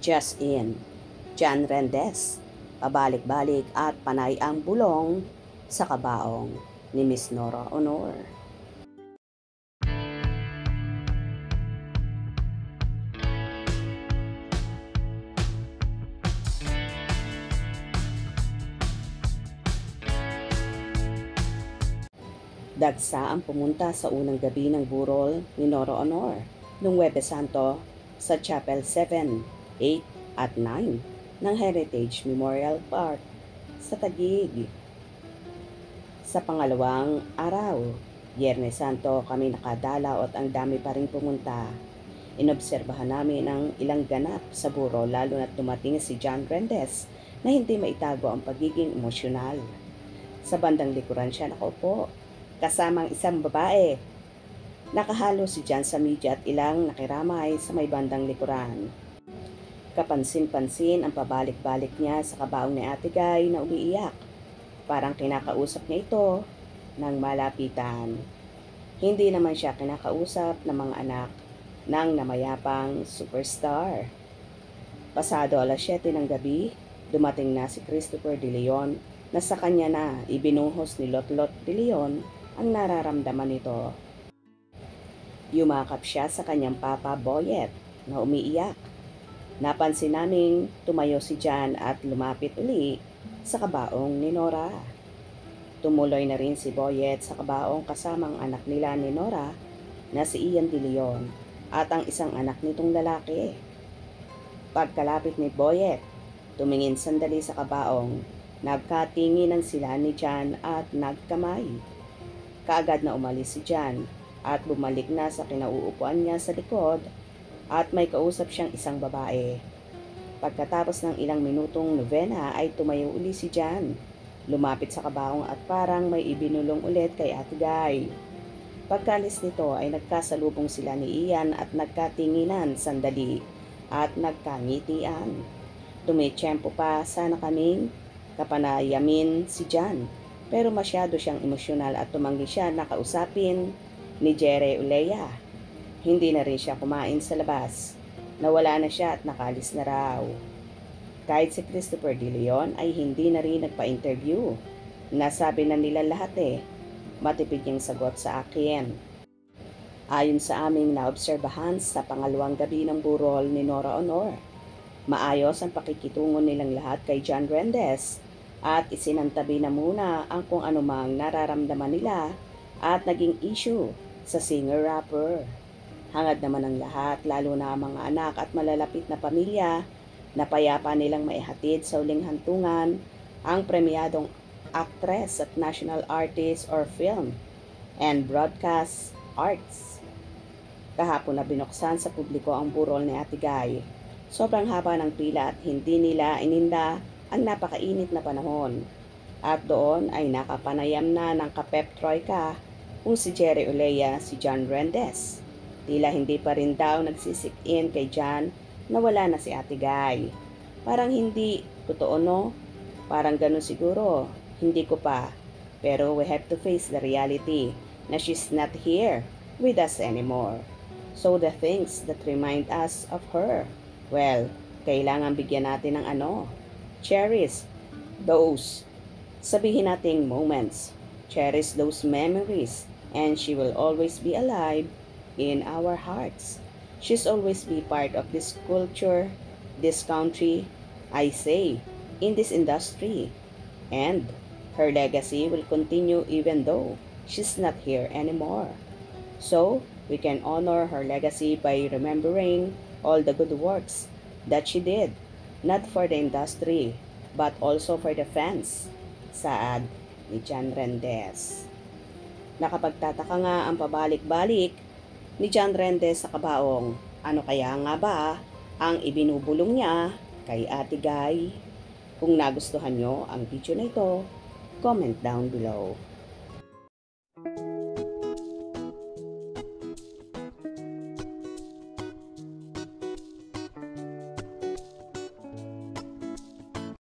Just in, John Rendez, pabalik-balik at panay ang bulong sa kabaong ni Miss Nora Honor. Dagsa ang pumunta sa unang gabi ng burol ni Nora Honor noong Huwebes Santo sa Chapel 7, 8 at 9 ng Heritage Memorial Park sa Taguig. Sa pangalawang araw, Biyernes Santo, kami nakadalaw at ang dami pa rin pumunta. Inobserbahan namin ang ilang ganap sa burol lalo na't dumating si John Rendez na hindi maitago ang pagiging emosyonal. Sa bandang likuran siya nakaupo, kasamang isang babae. Nakahalo si John sa media at ilang nakiramay sa may bandang likuran. Kapansin-pansin ang pabalik-balik niya sa kabaong ni Ate Guy na umiiyak. Parang kinakausap niya ito ng malapitan. Hindi naman siya kinakausap ng mga anak ng namayapang superstar. Pasado alas 7 ng gabi, dumating na si Christopher De Leon na sa kanya na ibinuhos ni Lotlot De Leon ang nararamdaman nito. Yumakap siya sa kanyang papa Boyet na umiiyak. Napansin naming tumayo si John at lumapit uli sa kabaong ni Nora. Tumuloy na rin si Boyet sa kabaong kasamang anak nila ni Nora na si Ian De Leon at ang isang anak nitong lalaki. Pagkalapit ni Boyet, tumingin sandali sa kabaong, nagkatinginan sila ni John at nagkamay. Kaagad na umalis si John at bumalik na sa kinauupuan niya sa likod at may kausap siyang isang babae. Pagkatapos ng ilang minutong novena ay tumayo uli si John. Lumapit sa kabaong at parang may ibinulong ulit kay Ate Guy. Pagkalis nito ay nagkasalubong sila ni Ian at nagkatinginan sandali at nagkangitian. Tumitsyempo pa sana kaming kapanayamin si John, pero masyado siyang emosyonal at tumanggi siya na kausapin ni Jerry Ulea. Hindi na rin siya kumain sa labas. Nawala na siya at nakalis na raw. Kahit si Christopher De Leon ay hindi na rin nagpa-interview. Nasabi na nila lahat matipid niyang sagot sa akin. Ayon sa aming naobserbahan sa pangalawang gabi ng burol ni Nora Honor, maayos ang pakikitungo nilang lahat kay John Rendez at isinantabi na muna ang kung anumang nararamdaman nila at naging issue sa singer-rapper. Hangad naman ng lahat, lalo na ang mga anak at malalapit na pamilya, na payapa nilang maihatid sa uling hantungan ang premyadong actress at national artist or film and broadcast arts. Kahapon na binuksan sa publiko ang burol ni Ate Guy. Sobrang haba ng pila at hindi nila ininda ang napakainit na panahon. At doon ay nakapanayam na ng kapep troika kung si Jerry Ulea, si John Rendez. Tila hindi pa rin daw nagsisik-in kay John na wala na si Ate Guy. Parang hindi totoo, no? Parang ganun siguro. Hindi ko pa. Pero we have to face the reality na she's not here with us anymore. So the things that remind us of her, well, kailangan bigyan natin ng cherish those, sabihin nating moments. Cherish those memories and she will always be alive in our hearts. She's always be part of this culture, this country, I say, in this industry. And her legacy will continue even though she's not here anymore. So, we can honor her legacy by remembering all the good works that she did, not for the industry, but also for the fans. Saad ni John Rendez. Nakapagtataka nga ang pabalik-balik ni John Rendez sa kabaong. Ano kaya nga ba ang ibinubulong niya kay Ate Guy? Kung nagustuhan nyo ang video na ito, comment down below.